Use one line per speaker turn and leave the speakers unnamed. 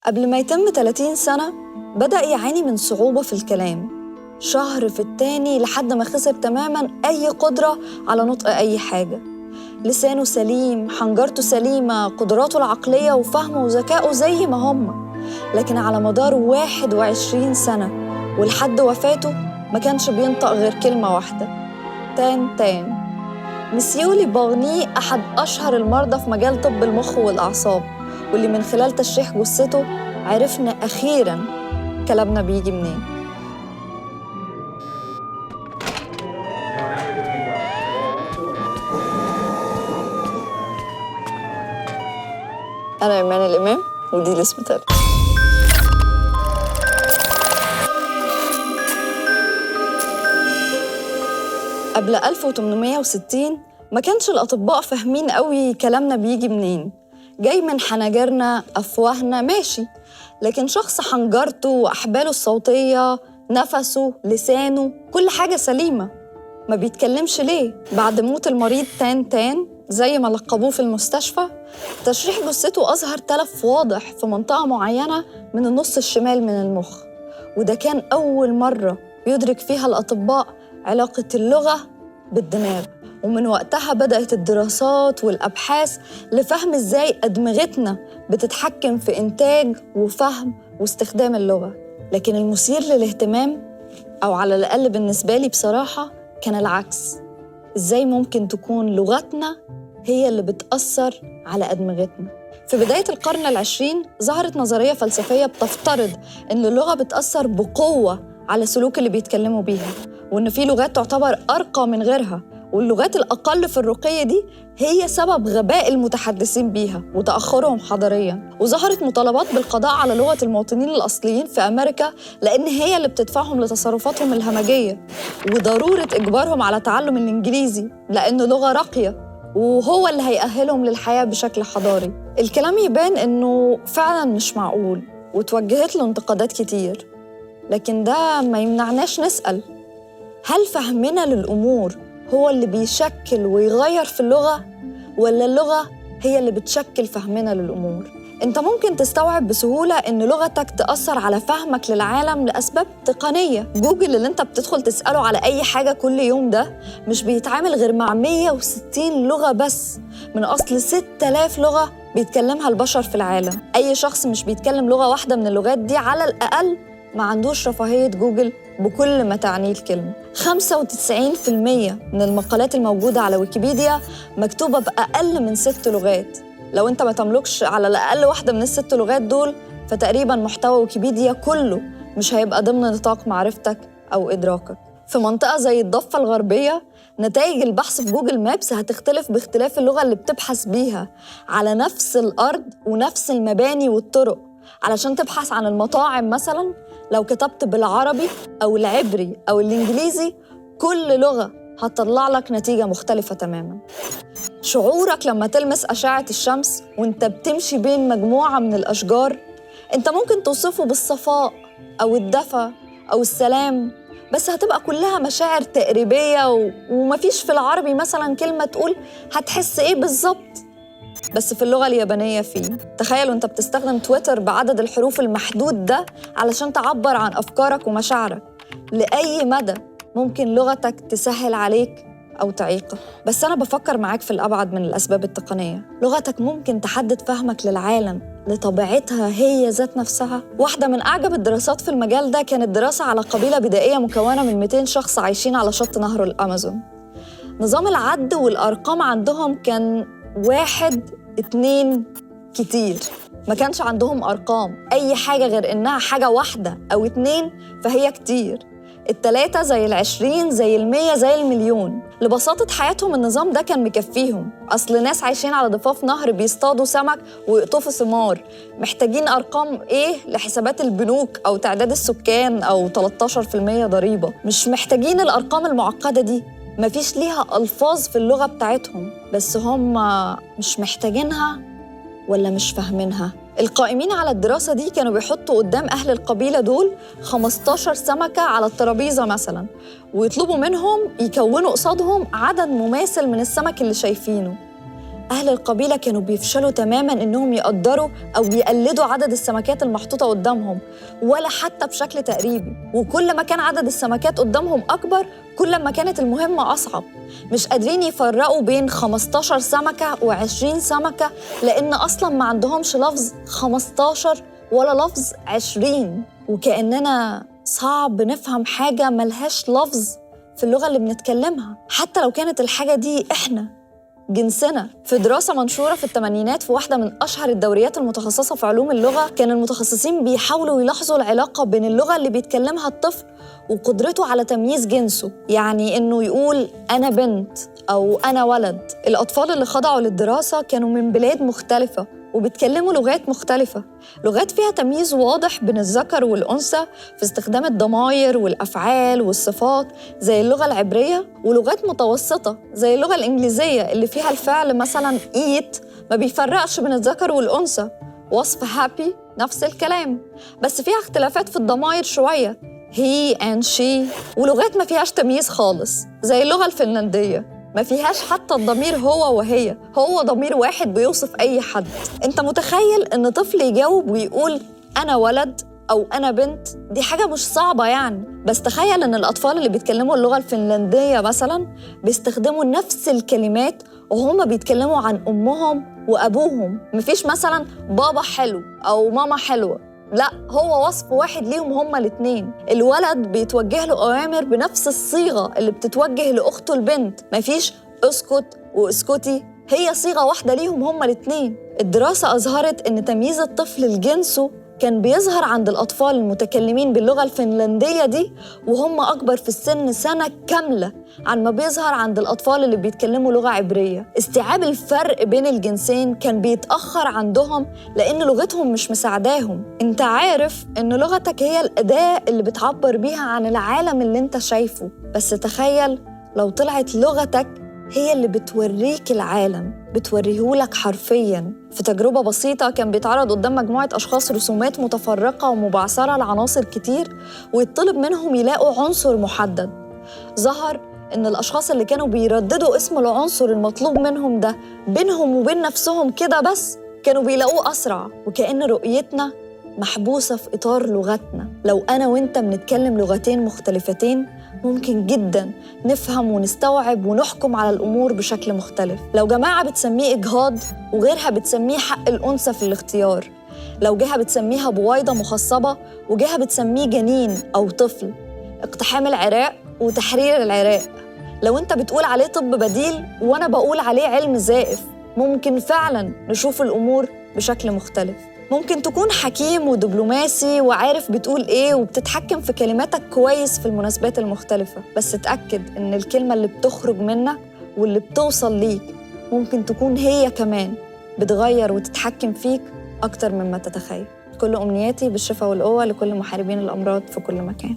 قبل ما يتم 30 سنة بدأ يعاني من صعوبة في الكلام، شهر في التاني لحد ما خسر تماماً أي قدرة على نطق أي حاجة. لسانه سليم، حنجرته سليمة، قدراته العقلية وفهمه وذكائه زي ما هم، لكن على مدار 21 سنة ولحد وفاته ما كانش بينطق غير كلمة واحدة: تان تان. مسيو لي باغني أحد أشهر المرضى في مجال طب المخ والأعصاب، واللي من خلال تشريح جثته عرفنا أخيراً كلامنا بيجي منين. أنا إيمان الإمام ودي الاسبيتال. قبل 1860 ما كانش الأطباء فاهمين قوي كلامنا بيجي منين، جاي من حناجرنا، أفواهنا، ماشي، لكن شخص حنجرته وأحباله الصوتية، نفسه، لسانه، كل حاجة سليمة، ما بيتكلمش ليه؟ بعد موت المريض تان تان زي ما لقبوه في المستشفى، تشريح جثته أظهر تلف واضح في منطقة معينة من النص الشمال من المخ، وده كان أول مرة يدرك فيها الأطباء علاقة اللغة بالدماغ. ومن وقتها بدأت الدراسات والأبحاث لفهم إزاي أدمغتنا بتتحكم في إنتاج وفهم واستخدام اللغة. لكن المثير للاهتمام، أو على الأقل بالنسبة لي بصراحة، كان العكس. إزاي ممكن تكون لغتنا هي اللي بتأثر على أدمغتنا؟ في بداية القرن العشرين ظهرت نظرية فلسفية بتفترض إن اللغة بتأثر بقوة على سلوك اللي بيتكلموا بيها، وإن في لغات تعتبر أرقى من غيرها، واللغات الأقل في الرقي دي هي سبب غباء المتحدثين بيها وتأخرهم حضارياً. وظهرت مطالبات بالقضاء على لغة المواطنين الأصليين في أمريكا لأن هي اللي بتدفعهم لتصرفاتهم الهمجية، وضرورة إجبارهم على تعلم الإنجليزي لأنه لغة راقية وهو اللي هيأهلهم للحياة بشكل حضاري. الكلام يبان إنه فعلاً مش معقول، وتوجهت له انتقادات كتير، لكن ده ما يمنعناش نسأل: هل فهمنا للأمور هو اللي بيشكل ويغير في اللغة، ولا اللغة هي اللي بتشكل فهمنا للأمور؟ أنت ممكن تستوعب بسهولة إن لغتك تأثر على فهمك للعالم لأسباب تقنية. جوجل اللي أنت بتدخل تسأله على أي حاجة كل يوم ده مش بيتعامل غير مع 160 لغة بس من أصل 6000 لغة بيتكلمها البشر في العالم. أي شخص مش بيتكلم لغة واحدة من اللغات دي على الأقل ما عندوش رفاهية جوجل بكل ما تعنيه الكلمة. 95% من المقالات الموجودة على ويكيبيديا مكتوبة بأقل من 6 لغات. لو أنت ما تملكش على الأقل واحدة من ال6 لغات دول، فتقريباً محتوى ويكيبيديا كله مش هيبقى ضمن نطاق معرفتك أو إدراكك. في منطقة زي الضفة الغربية، نتائج البحث في جوجل مابس هتختلف باختلاف اللغة اللي بتبحث بيها على نفس الأرض ونفس المباني والطرق. علشان تبحث عن المطاعم مثلاً، لو كتبت بالعربي أو العبري أو الإنجليزي، كل لغة هتطلع لك نتيجة مختلفة تماماً. شعورك لما تلمس أشعة الشمس وانت بتمشي بين مجموعة من الأشجار، انت ممكن توصفه بالصفاء أو الدفى أو السلام، بس هتبقى كلها مشاعر تقريبية ومفيش في العربي مثلاً كلمة تقول هتحس إيه بالظبط. بس في اللغة اليابانية فيه. تخيل وانت بتستخدم تويتر بعدد الحروف المحدود ده علشان تعبر عن أفكارك ومشاعرك. لأي مدى ممكن لغتك تسهل عليك أو تعيقك. بس أنا بفكر معاك في الأبعد من الأسباب التقنية. لغتك ممكن تحدد فهمك للعالم لطبيعتها هي ذات نفسها. واحدة من أعجب الدراسات في المجال ده كانت دراسة على قبيلة بدائية مكونة من 200 شخص عايشين على شط نهر الأمازون. نظام العد والأرقام عندهم كان 1 2 كتير، ما كانش عندهم أرقام. أي حاجة غير إنها حاجة واحدة أو 2 فهي كتير. ال3 زي ال20 زي ال100 زي المليون. لبساطة حياتهم النظام ده كان مكفيهم. أصل ناس عايشين على ضفاف نهر بيصطادوا سمك ويقطفوا ثمار، محتاجين أرقام إيه لحسابات البنوك أو تعداد السكان أو 13% ضريبة؟ مش محتاجين الأرقام المعقدة دي. مفيش ليها ألفاظ في اللغة بتاعتهم، بس هم مش محتاجينها ولا مش فاهمينها. القائمين على الدراسة دي كانوا بيحطوا قدام أهل القبيلة دول 15 سمكة على الترابيزة مثلاً، ويطلبوا منهم يكونوا قصادهم عدد مماثل من السمك اللي شايفينه. أهل القبيلة كانوا بيفشلوا تماماً إنهم يقدروا أو يقلدوا عدد السمكات المحطوطة قدامهم، ولا حتى بشكل تقريبي. وكل ما كان عدد السمكات قدامهم أكبر، كل ما كانت المهمة أصعب. مش قادرين يفرقوا بين 15 سمكة و20 سمكة، لأن أصلاً ما عندهمش لفظ 15 ولا لفظ 20. وكأننا صعب نفهم حاجة ملهاش لفظ في اللغة اللي بنتكلمها، حتى لو كانت الحاجة دي إحنا جنسنا. في دراسة منشورة في الثمانينات في واحدة من أشهر الدوريات المتخصصة في علوم اللغة، كان المتخصصين بيحاولوا يلاحظوا العلاقة بين اللغة اللي بيتكلمها الطفل وقدرته على تمييز جنسه، يعني إنه يقول أنا بنت أو أنا ولد. الأطفال اللي خضعوا للدراسة كانوا من بلاد مختلفة وبيتكلموا لغات مختلفة، لغات فيها تمييز واضح بين الذكر والأنثى في استخدام الضمائر والأفعال والصفات زي اللغة العبرية، ولغات متوسطة زي اللغة الإنجليزية اللي فيها الفعل مثلاً eat ما بيفرقش بين الذكر والأنثى. وصف happy نفس الكلام، بس فيها اختلافات في الضمائر شوية he and she. ولغات ما فيهاش تمييز خالص زي اللغة الفنلندية، ما فيهاش حتى الضمير هو وهي، هو ضمير واحد بيوصف أي حد. أنت متخيل إن طفل يجاوب ويقول أنا ولد أو أنا بنت؟ دي حاجة مش صعبة يعني. بس تخيل إن الأطفال اللي بيتكلموا اللغة الفنلندية مثلاً بيستخدموا نفس الكلمات وهم بيتكلموا عن أمهم وأبوهم. مفيش مثلاً بابا حلو أو ماما حلوة، لا، هو وصف واحد ليهم هما الاتنين. الولد بيتوجه له أوامر بنفس الصيغة اللي بتتوجه لأخته البنت، مفيش اسكت واسكتي، هي صيغة واحدة ليهم هما الاتنين. الدراسة أظهرت إن تمييز الطفل لجنسه كان بيظهر عند الأطفال المتكلمين باللغة الفنلندية دي وهم أكبر في السن سنة كاملة عن ما بيظهر عند الأطفال اللي بيتكلموا لغة عبرية. استيعاب الفرق بين الجنسين كان بيتأخر عندهم لأن لغتهم مش مساعداهم. انت عارف إن لغتك هي الأداة اللي بتعبر بيها عن العالم اللي انت شايفه، بس تخيل لو طلعت لغتك هي اللي بتوريك العالم، بتوريهولك حرفياً. في تجربة بسيطة كان بيتعرض قدام مجموعة أشخاص رسومات متفرقة ومبعثرة لعناصر كتير ويطلب منهم يلاقوا عنصر محدد. ظهر إن الأشخاص اللي كانوا بيرددوا اسم العنصر المطلوب منهم ده بينهم وبين نفسهم كده بس كانوا بيلاقوه أسرع، وكأن رؤيتنا محبوسة في إطار لغتنا. لو أنا وإنت بنتكلم لغتين مختلفتين ممكن جداً نفهم ونستوعب ونحكم على الأمور بشكل مختلف. لو جماعة بتسميه إجهاض وغيرها بتسميه حق الأنثى في الاختيار، لو جهة بتسميها بويضة مخصبة وجهة بتسميه جنين أو طفل، اقتحام العراق وتحرير العراق، لو أنت بتقول عليه طب بديل وأنا بقول عليه علم زائف، ممكن فعلاً نشوف الأمور بشكل مختلف. ممكن تكون حكيم ودبلوماسي وعارف بتقول إيه وبتتحكم في كلماتك كويس في المناسبات المختلفة، بس اتأكد إن الكلمة اللي بتخرج منك واللي بتوصل ليك ممكن تكون هي كمان بتغير وتتحكم فيك أكتر مما تتخيل. كل أمنياتي بالشفاء والقوة لكل محاربين الأمراض في كل مكان.